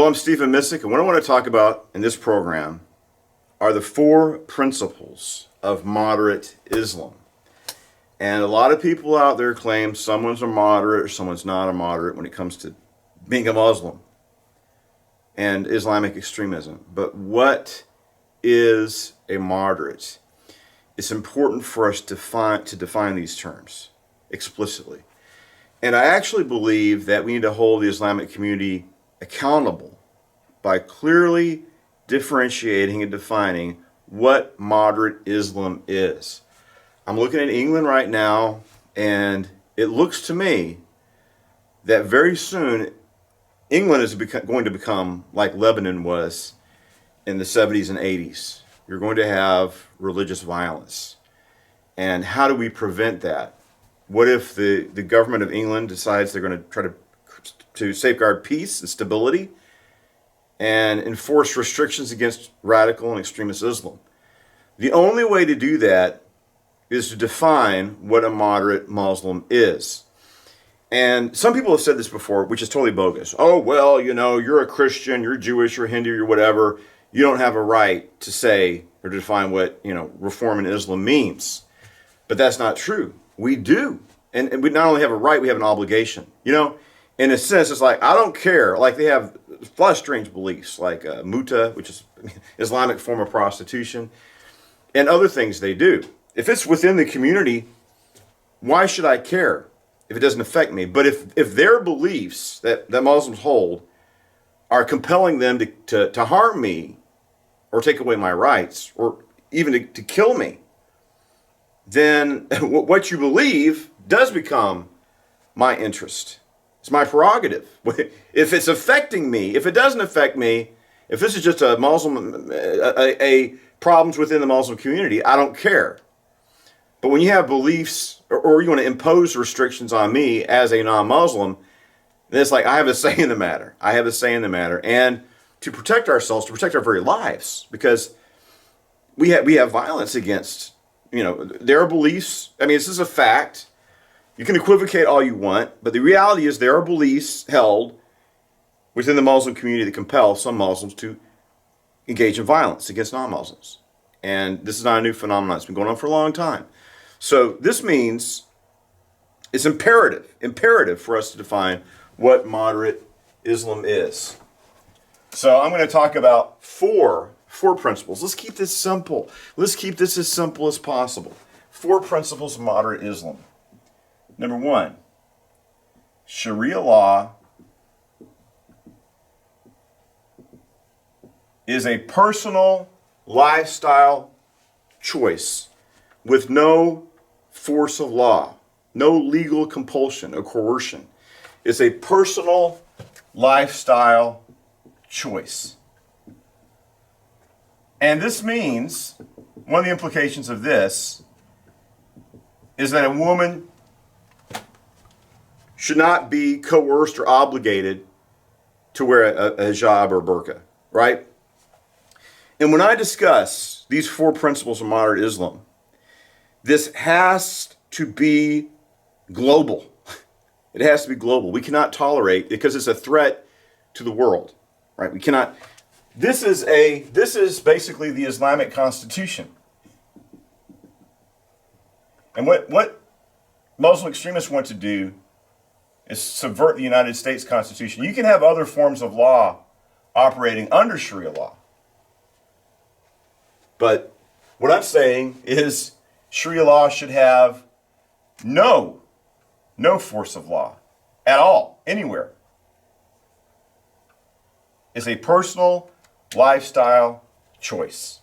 I'm Stephen Missick, and what I want to talk about in this program are the 4 principles of moderate Islam. And a lot of people out there claim someone's a moderate or someone's not a moderate when it comes to being a Muslim and Islamic extremism. But what is a moderate? It's important for us to define these terms explicitly. And I actually believe that we need to hold the Islamic community accountable by clearly differentiating and defining what moderate Islam is. I'm looking at England right now, and it looks to me that very soon England is going to become like Lebanon was in the 70s and 80s. You're going to have religious violence. And how do we prevent that? What if the government of England decides they're going to try to safeguard peace and stability and enforce restrictions against radical and extremist Islam? The only way to do that is to define what a moderate Muslim is. And some people have said this before, which is totally bogus. Oh, well, you're a Christian, you're Jewish, you're Hindu, you're whatever. You don't have a right to say or to define what, reform in Islam means. But that's not true. We do. And we not only have a right, we have an obligation. In a sense, it's like, I don't care. Like, they have a lot of strange beliefs, like muta, which is Islamic form of prostitution, and other things they do. If it's within the community, why should I care if it doesn't affect me? But if their beliefs that Muslims hold are compelling them to harm me or take away my rights or even to kill me, then what you believe does become my interest. It's my prerogative. If it's affecting me, if it doesn't affect me, if this is just a Muslim, a problems within the Muslim community, I don't care. But when you have beliefs or you want to impose restrictions on me as a non-Muslim, then it's like I have a say in the matter. I have a say in the matter. And to protect ourselves, to protect our very lives, because we have violence against their beliefs. I mean, this is a fact. You can equivocate all you want, but the reality is there are beliefs held within the Muslim community that compel some Muslims to engage in violence against non-Muslims. And this is not a new phenomenon. It's been going on for a long time. So this means it's imperative for us to define what moderate Islam is. So I'm going to talk about four principles. Let's keep this simple. Let's keep this as simple as possible. 4 principles of moderate Islam. Number 1, Sharia law is a personal lifestyle choice with no force of law, no legal compulsion or coercion. It's a personal lifestyle choice. And this means, one of the implications of this is that a woman should not be coerced or obligated to wear a hijab or burqa, right? And when I discuss these 4 principles of moderate Islam, this has to be global. It has to be global. We cannot tolerate, because it's a threat to the world, right? We cannot. This is basically the Islamic Constitution. And what Muslim extremists want to do is subvert the United States Constitution. You can have other forms of law operating under Sharia law. But what I'm saying is Sharia law should have no force of law at all, anywhere. It's a personal lifestyle choice.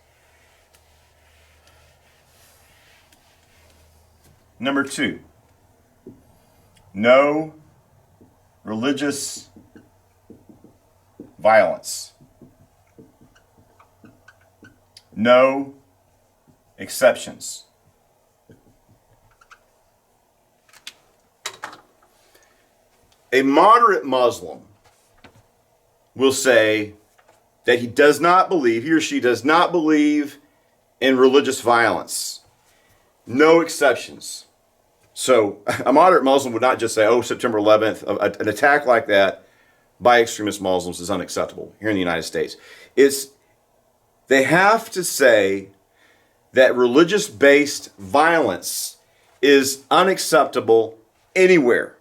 Number 2, no religious violence. No exceptions. A moderate Muslim will say that he or she does not believe in religious violence. No exceptions. So a moderate Muslim would not just say, September 11th, an attack like that by extremist Muslims is unacceptable here in the United States. They have to say that religious-based violence is unacceptable anywhere.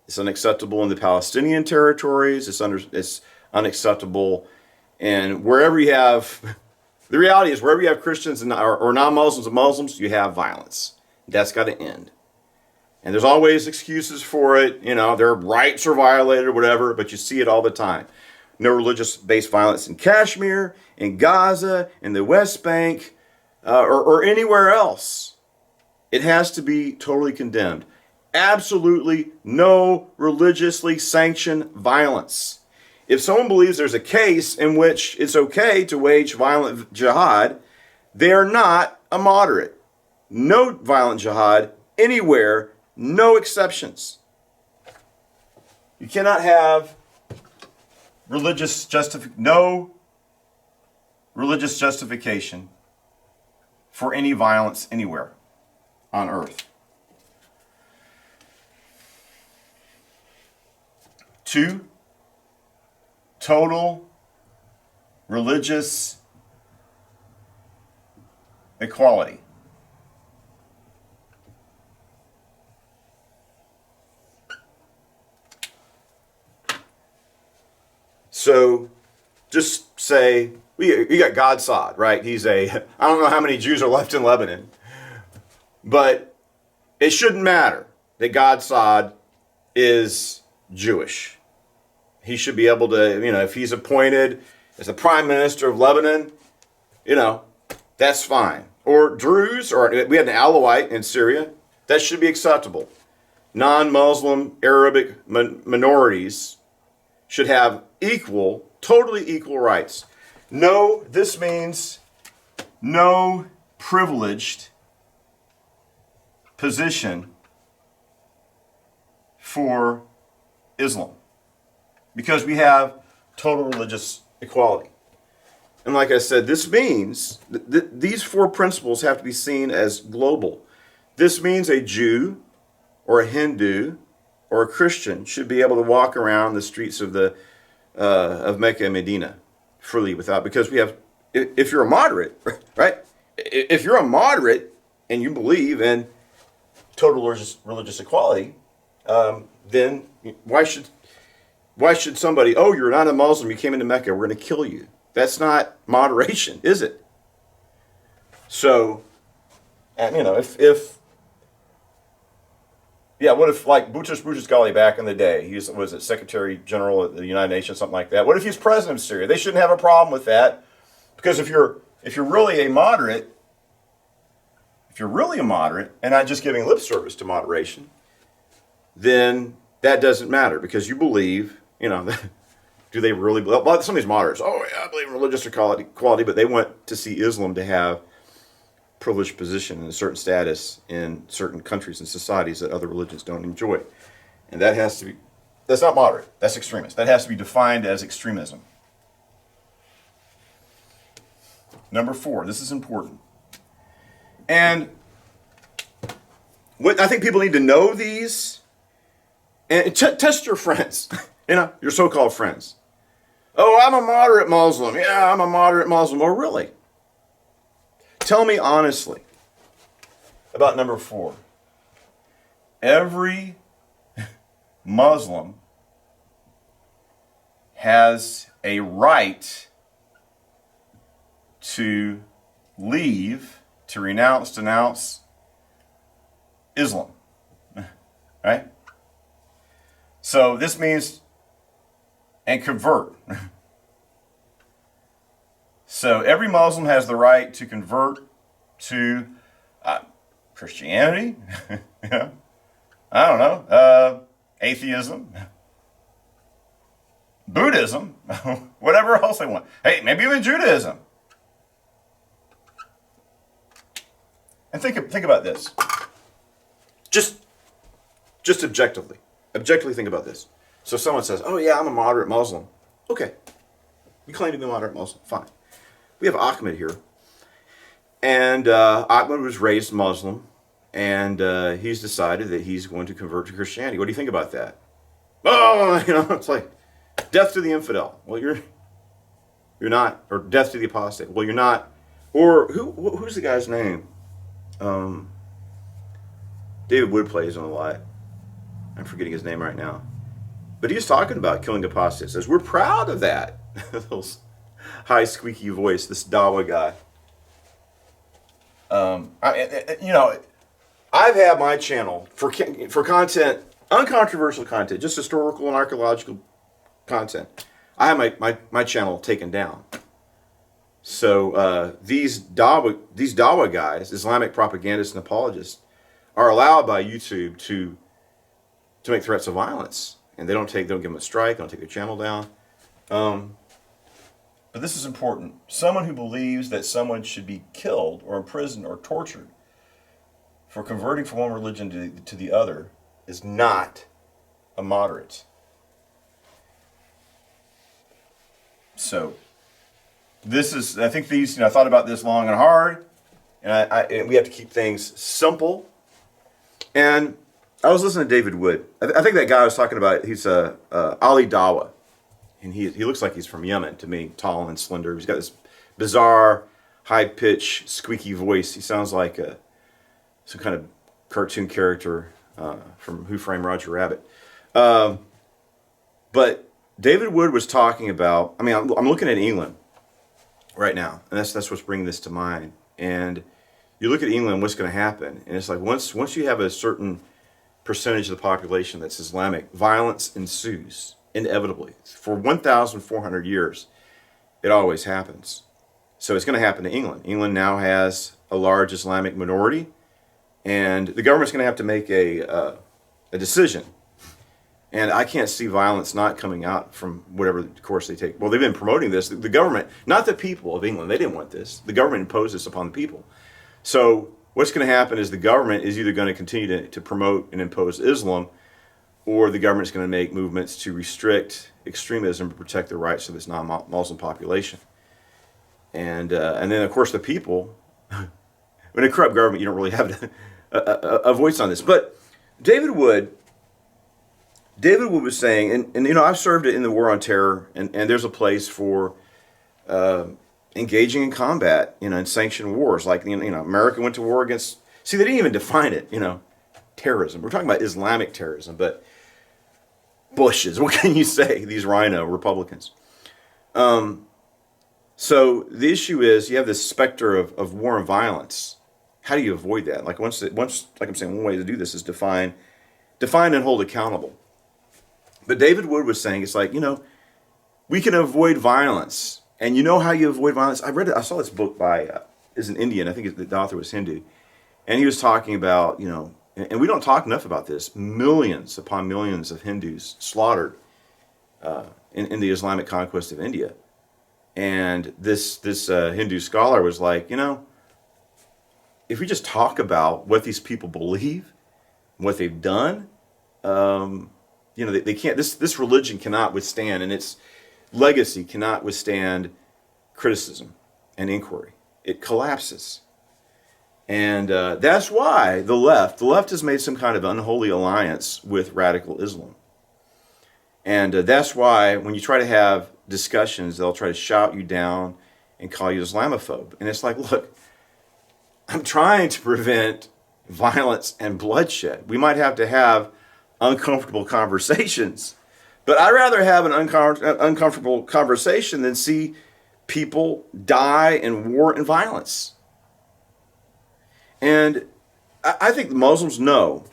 It's unacceptable in the Palestinian territories. It's unacceptable, and wherever you have, the reality is wherever you have Christians or non-Muslims and Muslims, you have violence. That's got to end. And there's always excuses for it. Their rights are violated or whatever, but you see it all the time. No religious-based violence in Kashmir, in Gaza, in the West Bank, or anywhere else. It has to be totally condemned. Absolutely no religiously sanctioned violence. If someone believes there's a case in which it's okay to wage violent jihad, they are not a moderate. No violent jihad anywhere, no exceptions. You cannot have no religious justification for any violence anywhere on earth. 2, total religious equality. So just say, you got God Saad, right? I don't know how many Jews are left in Lebanon, but it shouldn't matter that God Saad is Jewish. He should be able to, if he's appointed as the prime minister of Lebanon, that's fine. Or Druze, or we had an Alawite in Syria, that should be acceptable. Non-Muslim Arabic minorities should have totally equal rights. No, this means no privileged position for Islam, because we have total religious equality. And like I said, this means these 4 principles have to be seen as global. This means a Jew or a Hindu or a Christian should be able to walk around the streets of Mecca and Medina freely because we have, if you're a moderate, right? If you're a moderate and you believe in total religious equality, then why should somebody, you're not a Muslim, you came into Mecca, we're going to kill you? That's not moderation, is it? So, and what if like Boutros Boutros-Ghali back in the day, he was Secretary General of the United Nations, something like that. What if he's president of Syria? They shouldn't have a problem with that, because if you're really a moderate, and not just giving lip service to moderation, then that doesn't matter, because you believe, do they really believe? Well, some of these moderates, I believe in religious equality, but they want to see Islam to have privileged position and a certain status in certain countries and societies that other religions don't enjoy. And that's not moderate, that's extremist. That has to be defined as extremism. Number 4, this is important. And I think people need to know these, and test your friends, your so-called friends. I'm a moderate Muslim. Yeah, I'm a moderate Muslim. Oh, really? Tell me honestly about number 4. Every Muslim has a right to denounce Islam. Right? So this means, and convert. So every Muslim has the right to convert to Christianity, I don't know, atheism, Buddhism, whatever else they want. Hey, maybe even Judaism. And think about this. Just objectively think about this. So someone says, I'm a moderate Muslim. Okay, you claim to be a moderate Muslim, fine. We have Ahmed here, and Ahmed was raised Muslim, and he's decided that he's going to convert to Christianity. What do you think about that? It's like, Death to the infidel. Well, you're not. Or death to the apostate. Well, you're not. Or who's the guy's name? David Wood plays on a lot. I'm forgetting his name right now. But he was talking about killing apostates. Says, we're proud of that. Those high squeaky voice, this Dawa guy. I've had my channel for content, uncontroversial content, just historical and archaeological content. I have my channel taken down. So these Dawa guys, Islamic propagandists and apologists, are allowed by YouTube to make threats of violence, and they don't give them a strike, they don't take their channel down. But this is important. Someone who believes that someone should be killed or imprisoned or tortured for converting from one religion to the other is not a moderate. So this is, I think these, I thought about this long and hard, and we have to keep things simple. And I was listening to David Wood. I think that guy I was talking about, he's Ali Dawa. And he looks like he's from Yemen to me, tall and slender. He's got this bizarre, high-pitched, squeaky voice. He sounds like some kind of cartoon character from Who Framed Roger Rabbit. But David Wood was talking about, I'm looking at England right now, and that's what's bringing this to mind. And you look at England, what's going to happen? And it's like once you have a certain percentage of the population that's Islamic, violence ensues. Inevitably. For 1,400 years, it always happens. So it's going to happen to England. England now has a large Islamic minority, and the government's going to have to make a decision. And I can't see violence not coming out from whatever course they take. Well, they've been promoting this. The government, not the people of England, they didn't want this. The government imposed this upon the people. So what's going to happen is the government is either going to continue to promote and impose Islam, or the government's going to make movements to restrict extremism to protect the rights of its non-Muslim population. And then, of course, the people, in a corrupt government, you don't really have a voice on this. But David Wood was saying, and I've served in the War on Terror, and there's a place for engaging in combat, in sanctioned wars. Like, America went to war against, they didn't even define it, terrorism. We're talking about Islamic terrorism, but Bushes, what can you say? These rhino Republicans. So the issue is you have this specter of war and violence. How do you avoid that? Like once, like I'm saying, one way to do this is define and hold accountable. But David Wood was saying it's like, we can avoid violence, and how you avoid violence. I saw this book by is an Indian. I think the author was Hindu, and he was talking about and we don't talk enough about this, millions upon millions of Hindus slaughtered in the Islamic conquest of India. And this Hindu scholar was like, if we just talk about what these people believe, what they've done, they can't. This religion cannot withstand, and its legacy cannot withstand criticism and inquiry. It collapses. And that's why the left has made some kind of unholy alliance with radical Islam. And that's why when you try to have discussions, they'll try to shout you down and call you Islamophobe. And it's like, look, I'm trying to prevent violence and bloodshed. We might have to have uncomfortable conversations, but I'd rather have an uncomfortable conversation than see people die in war and violence. And I think the Muslims know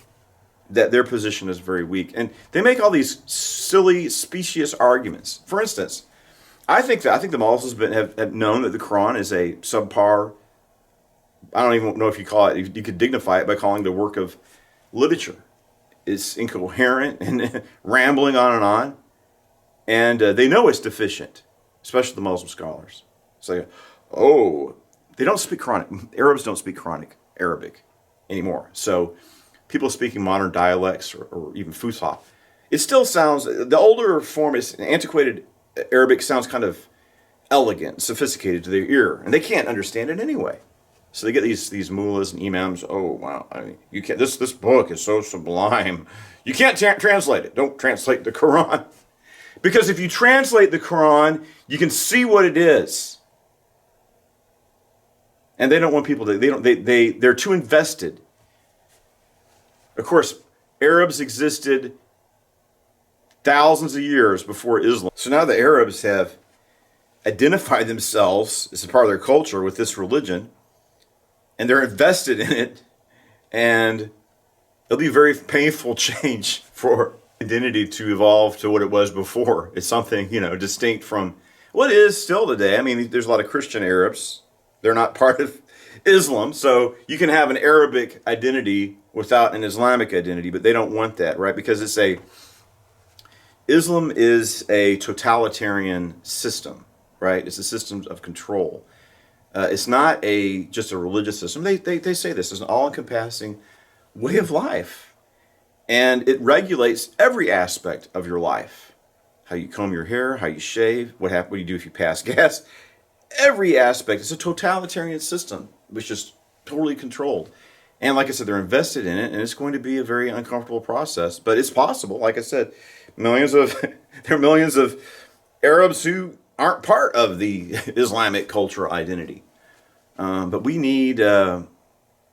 that their position is very weak. And they make all these silly, specious arguments. For instance, I think the Muslims have known that the Quran is a subpar, I don't even know if you call it, you could dignify it by calling it a work of literature. It's incoherent and rambling on and on. And they know it's deficient, especially the Muslim scholars. Say, they don't speak Quranic. Arabs don't speak Quranic Arabic anymore. So people speaking modern dialects or even Fusha, it still sounds, the older form is antiquated Arabic, sounds kind of elegant, sophisticated to their ear, and they can't understand it anyway. So they get these mullahs and imams. Oh wow! You can't. This book is so sublime. You can't translate it. Don't translate the Quran. Because if you translate the Quran, you can see what it is. And they don't want people to, they're too invested. Of course, Arabs existed thousands of years before Islam. So now the Arabs have identified themselves as a part of their culture with this religion, and they're invested in it, and it'll be a very painful change for identity to evolve to what it was before. It's something, distinct from what it is still today. I mean, there's a lot of Christian Arabs. They're not part of Islam, so you can have an Arabic identity without an Islamic identity, but they don't want that, right? Because Islam is a totalitarian system, right? It's a system of control. It's not just a religious system. They say this is an all-encompassing way of life. And it regulates every aspect of your life. How you comb your hair, how you shave, what do you do if you pass gas. Every aspect. It's a totalitarian system, which is totally controlled. And like I said, they're invested in it, and it's going to be a very uncomfortable process. But it's possible. Like I said, there are millions of Arabs who aren't part of the Islamic cultural identity. But we need to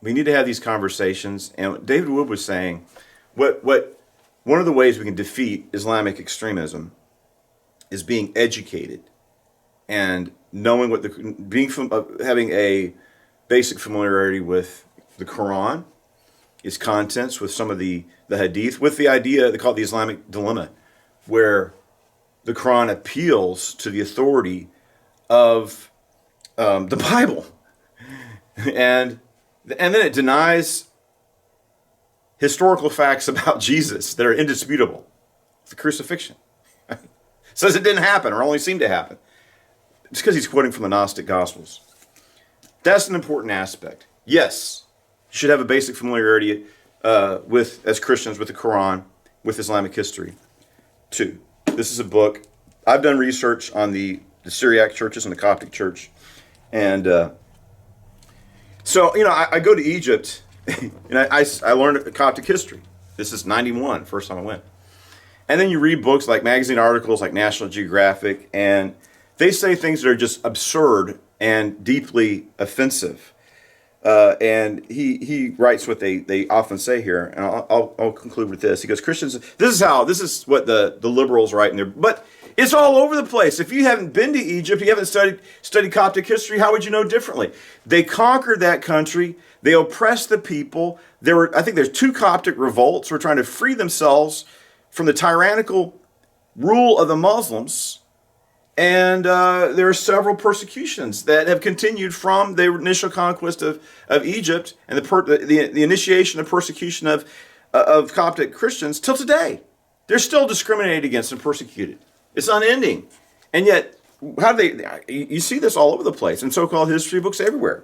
have these conversations. And David Wood was saying, one of the ways we can defeat Islamic extremism is being educated and knowing having a basic familiarity with the Quran, its contents, with some of the Hadith, with the idea they call it the Islamic dilemma, where the Quran appeals to the authority of the Bible, and then it denies historical facts about Jesus that are indisputable. The crucifixion. Says it didn't happen or only seemed to happen. It's because he's quoting from the Gnostic Gospels. That's an important aspect. Yes, you should have a basic familiarity as Christians with the Quran, with Islamic history. 2, this is a book. I've done research on the Syriac churches and the Coptic church. And I go to Egypt, and I learned Coptic history. This is 91, first time I went. And then you read books like magazine articles like National Geographic, and they say things that are just absurd and deeply offensive. And he writes what they often say here, and I'll conclude with this. He goes, Christians, this is what the liberals write in there, but it's all over the place. If you haven't been to Egypt, you haven't studied Coptic history, how would you know differently? They conquered that country. They oppressed the people. I think there's 2 Coptic revolts who were trying to free themselves from the tyrannical rule of the Muslims. And there are several persecutions that have continued from the initial conquest of Egypt and the initiation of persecution of Coptic Christians till today. They're still discriminated against and persecuted. It's unending. And yet, you see this all over the place in so-called history books everywhere.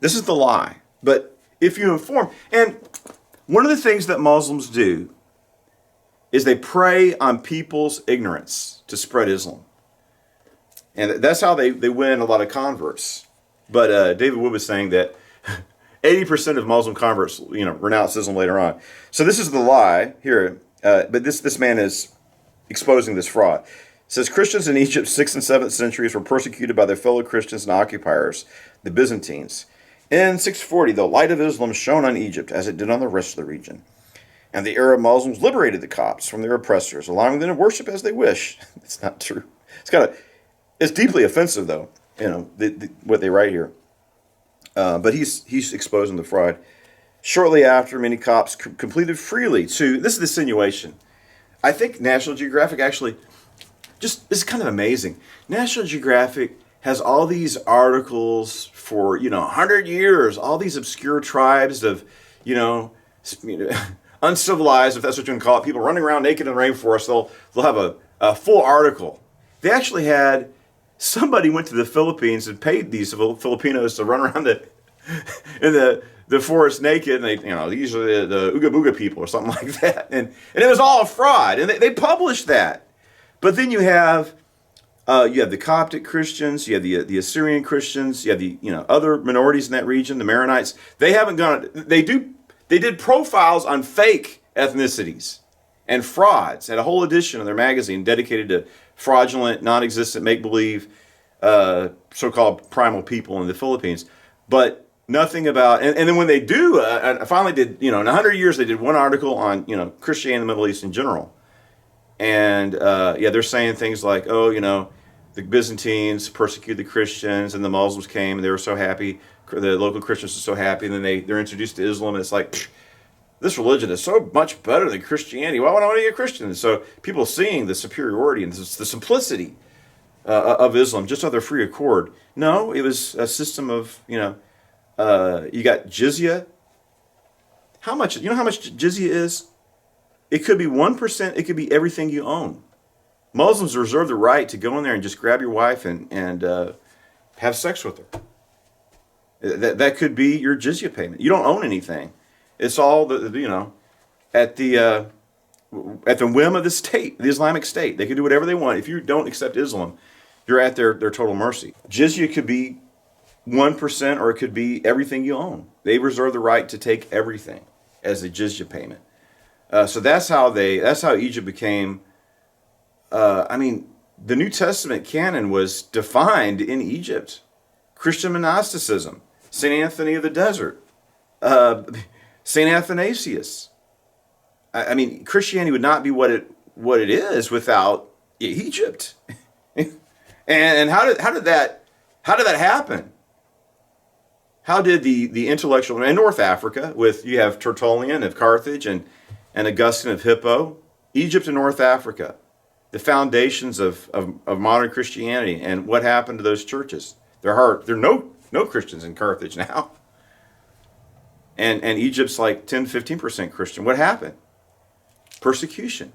This is the lie. But if you inform, and one of the things that Muslims do is they prey on people's ignorance to spread Islam. And that's how they win a lot of converts. But David Wood was saying that 80% of Muslim converts, renounce Islam later on. So this is the lie here. But this man is exposing this fraud. It says Christians in Egypt's 6th and 7th centuries were persecuted by their fellow Christians and occupiers, the Byzantines. In 640, the light of Islam shone on Egypt as it did on the rest of the region. And the Arab Muslims liberated the Copts from their oppressors, allowing them to worship as they wish. It's not true. It's deeply offensive, though, what they write here. But he's exposing the fraud. Shortly after, many Copts completed freely to, this is the insinuation. I think National Geographic actually, this is kind of amazing. National Geographic has all these articles for, 100 years, all these obscure tribes of, uncivilized, if that's what you can call it, people running around naked in the rainforest. They'll have a full article. They actually had somebody went to the Philippines and paid these Filipinos to run around in the forest naked, and these are the Ooga Booga people or something like that, and it was all a fraud, and they published that. But then you have the Coptic Christians, you have the Assyrian Christians, you have the other minorities in that region, the Maronites. They haven't gone. They did profiles on fake ethnicities and frauds. Had a whole edition of their magazine dedicated to fraudulent, non-existent, make-believe, so-called primal people in the Philippines. But nothing about, and then when they do, I finally did, in 100 years, they did one article on, Christianity in the Middle East in general. And, they're saying things like, the Byzantines persecuted the Christians and the Muslims came and they were so happy. The local Christians are so happy. And then they're introduced to Islam and it's like, this religion is so much better than Christianity. Why would I want to be a Christian? And so people seeing the superiority and the simplicity of Islam just on their free accord. No, it was a system of, you got jizya. How much jizya is? It could be 1%. It could be everything you own. Muslims reserve the right to go in there and just grab your wife and have sex with her. That could be your jizya payment. You don't own anything. It's all at the whim of the state, the Islamic State. They can do whatever they want. If you don't accept Islam, you're at their total mercy. Jizya could be 1% or it could be everything you own. They reserve the right to take everything as a jizya payment. So that's how Egypt became. The New Testament canon was defined in Egypt. Christian monasticism, St. Anthony of the Desert, St. Athanasius. Christianity would not be what it is without Egypt. and how did that happen? How did the intellectual in North Africa, you have Tertullian of Carthage and Augustine of Hippo, Egypt and North Africa, the foundations of modern Christianity, and what happened to those churches? There are no Christians in Carthage now. And Egypt's like 10-15% Christian. What happened? Persecution.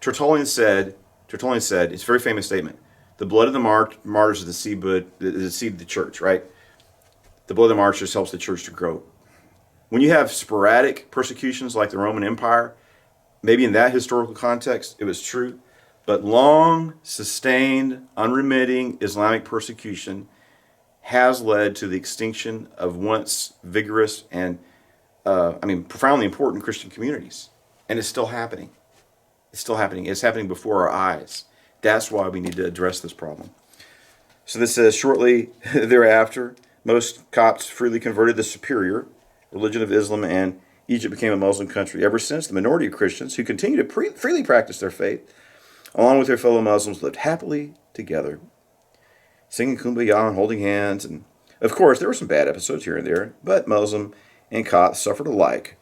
Tertullian said, it's a very famous statement, the blood of the martyrs is the seed of the church, right? The blood of the martyrs helps the church to grow. When you have sporadic persecutions like the Roman Empire, maybe in that historical context it was true, but long, sustained, unremitting Islamic persecution has led to the extinction of once vigorous and, profoundly important Christian communities. And it's still happening. It's still happening. It's happening before our eyes. That's why we need to address this problem. So this says, shortly thereafter, most Copts freely converted the superior religion of Islam, and Egypt became a Muslim country. Ever since, the minority of Christians who continue to freely practice their faith, along with their fellow Muslims, lived happily together, singing kumbaya and holding hands. And of course, there were some bad episodes here and there, but Muslim and Copts suffered alike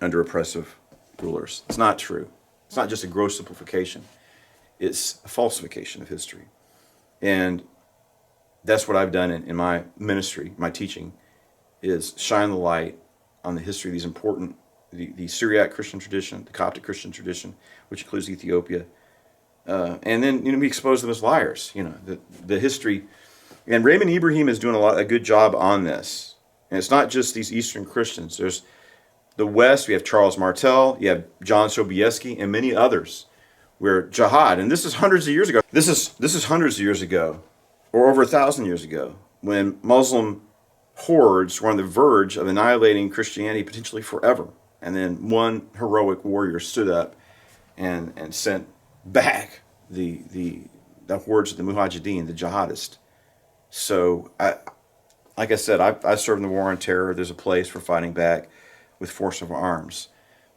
under oppressive rulers. It's not true. It's not just a gross simplification. It's a falsification of history. And that's what I've done in my ministry, my teaching, is shine the light on the history of these important, the Syriac Christian tradition, the Coptic Christian tradition, which includes Ethiopia. And then, we expose them as liars, the history. And Raymond Ibrahim is doing a good job on this. And it's not just these Eastern Christians. There's the West, we have Charles Martel, you have John Sobieski, and many others, where jihad, and this is hundreds of years ago. This is hundreds of years ago, or over 1,000 years ago, when Muslim hordes were on the verge of annihilating Christianity potentially forever. And then one heroic warrior stood up and sent back the hordes of the Mujahideen, the jihadists. So, like I said, I served in the war on terror. There's a place for fighting back with force of arms.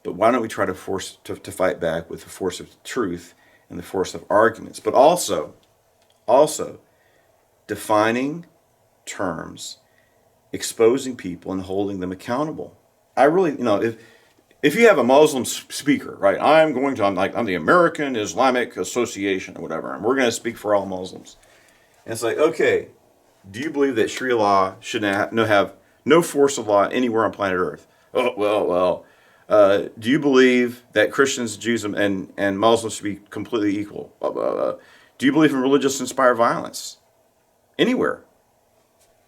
But why don't we try to fight back with the force of truth and the force of arguments? But also defining terms, exposing people, and holding them accountable. I really, if you have a Muslim speaker, right, I'm the American Islamic Association or whatever, and we're going to speak for all Muslims. And it's like, okay, do you believe that Sharia law should have no force of law anywhere on planet Earth? Oh, well. Do you believe that Christians, Jews, and Muslims should be completely equal? Blah, blah, blah. Do you believe in religious inspired violence? Anywhere.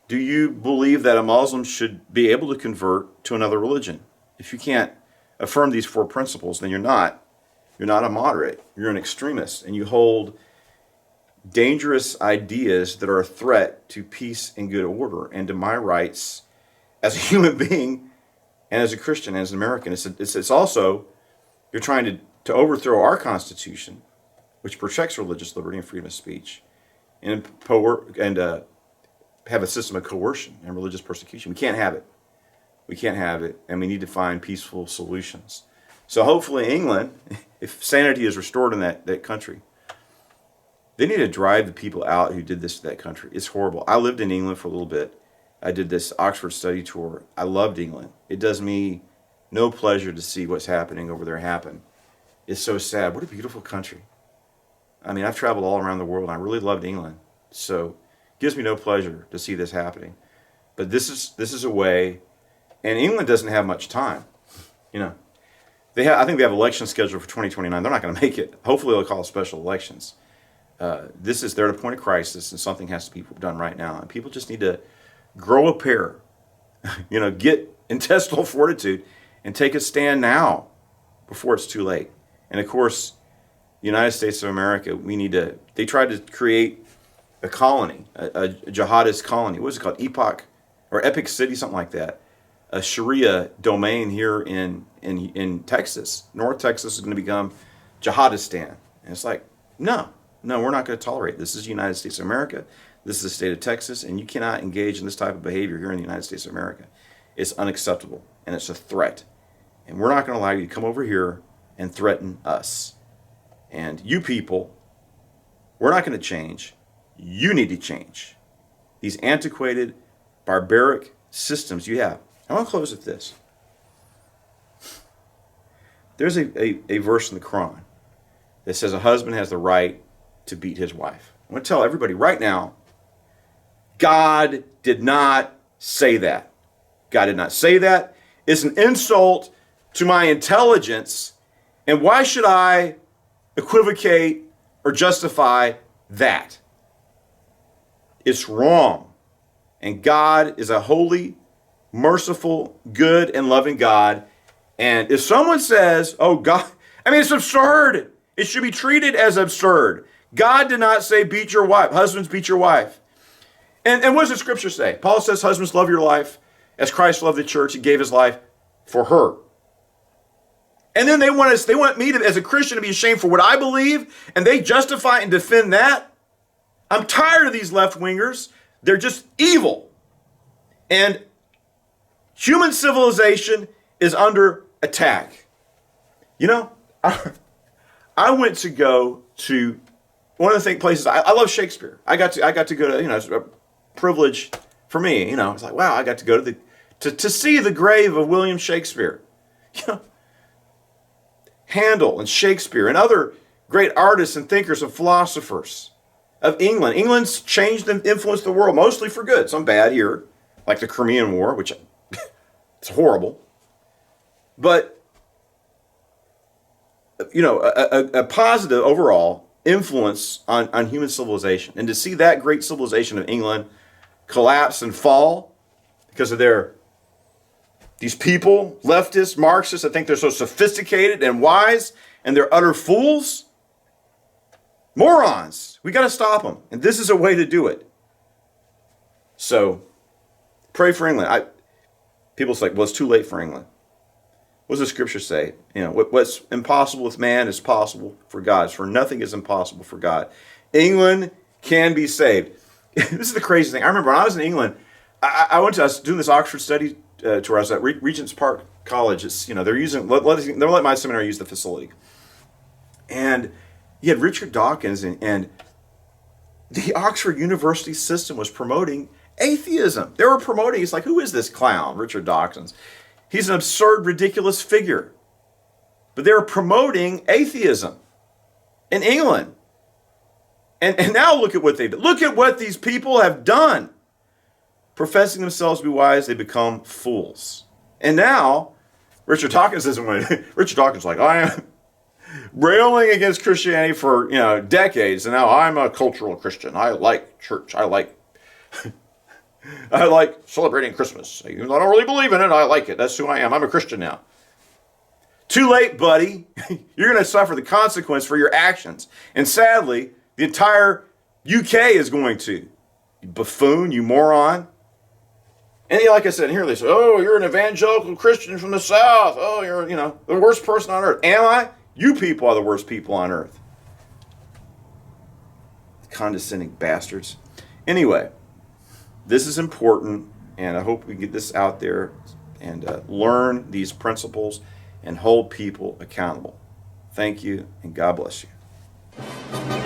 Do you believe that a Muslim should be able to convert to another religion? If you can't affirm these four principles, then you're not a moderate. You're an extremist, and you hold dangerous ideas that are a threat to peace and good order and to my rights as a human being and as a Christian, as an American. It's also You're trying to overthrow our Constitution, which protects religious liberty and freedom of speech, and have a system of coercion and religious persecution. We can't have it. We can't have it, and we need to find peaceful solutions. So hopefully England, if sanity is restored in that country, they need to drive the people out who did this to that country. It's horrible. I lived in England for a little bit. I did this Oxford study tour. I loved England. It does me no pleasure to see what's happening over there happen. It's so sad. What a beautiful country. I mean, I've traveled all around the world, and I really loved England. So it gives me no pleasure to see this happening. But this is a way, and England doesn't have much time. You know, I think they have elections scheduled for 2029. They're not going to make it. Hopefully they'll call special elections. They're at a point of crisis, and something has to be done right now. And people just need to grow a pair, get intestinal fortitude and take a stand now before it's too late. And of course, the United States of America, they tried to create a colony, a jihadist colony. What was it called? Epic City, something like that. A Sharia domain here in Texas. North Texas is going to become Jihadistan. And it's like, no, we're not going to tolerate this. This is the United States of America. This is the state of Texas, and you cannot engage in this type of behavior here in the United States of America. It's unacceptable, and it's a threat. And we're not going to allow you to come over here and threaten us. And you people, we're not going to change. You need to change. These antiquated, barbaric systems you have. I want to close with this. There's a verse in the Quran that says a husband has the right to beat his wife. I want to tell everybody right now, God did not say that. God did not say that. It's an insult to my intelligence. And why should I equivocate or justify that? It's wrong. And God is a holy, merciful, good, and loving God. And if someone says, oh, God, it's absurd. It should be treated as absurd. God did not say beat your wife. Husbands, beat your wife. And what does the scripture say? Paul says, husbands, love your life as Christ loved the church. He gave his life for her. And then they want me to, as a Christian, to be ashamed for what I believe, and they justify and defend that. I'm tired of these left-wingers. They're just evil. And human civilization is under attack. I went to go to one of the places. I love Shakespeare. I got to go to, it's a privilege for me. It's like, wow, I got to go to see the grave of William Shakespeare. Handel and Shakespeare and other great artists and thinkers and philosophers of England. England's changed and influenced the world, mostly for good. Some bad here, like the Crimean War, which it's horrible. But, a positive overall influence on human civilization. And to see that great civilization of England collapse and fall because of these people, leftists, Marxists, that think they're so sophisticated and wise, and they're utter fools. Morons. We got to stop them. And this is a way to do it. So, pray for England. People say, well, it's too late for England. What does the scripture say? What's impossible with man is possible for God. For nothing is impossible for God. England can be saved. This is the crazy thing. I remember when I was in England, I was doing this Oxford study tour. I was at Regent's Park College. It's, they're letting my seminary use the facility. And you had Richard Dawkins, and the Oxford University system was promoting atheism. They were promoting, it's like, who is this clown, Richard Dawkins? He's an absurd, ridiculous figure. But they were promoting atheism in England. And now look at what they did. Look at what these people have done. Professing themselves to be wise, they become fools. And now, Richard Dawkins isn't one. Richard Dawkins is like, I am railing against Christianity for decades, and now I'm a cultural Christian. I like church. I like celebrating Christmas. Even though I don't really believe in it, I like it. That's who I am. I'm a Christian now. Too late, buddy. You're going to suffer the consequence for your actions. And sadly, the entire UK is going to. You buffoon, you moron. And like I said, here they say, oh, you're an evangelical Christian from the South. Oh, you're, the worst person on earth. Am I? You people are the worst people on earth. Condescending bastards. Anyway, this is important, and I hope we get this out there and learn these principles and hold people accountable. Thank you, and God bless you.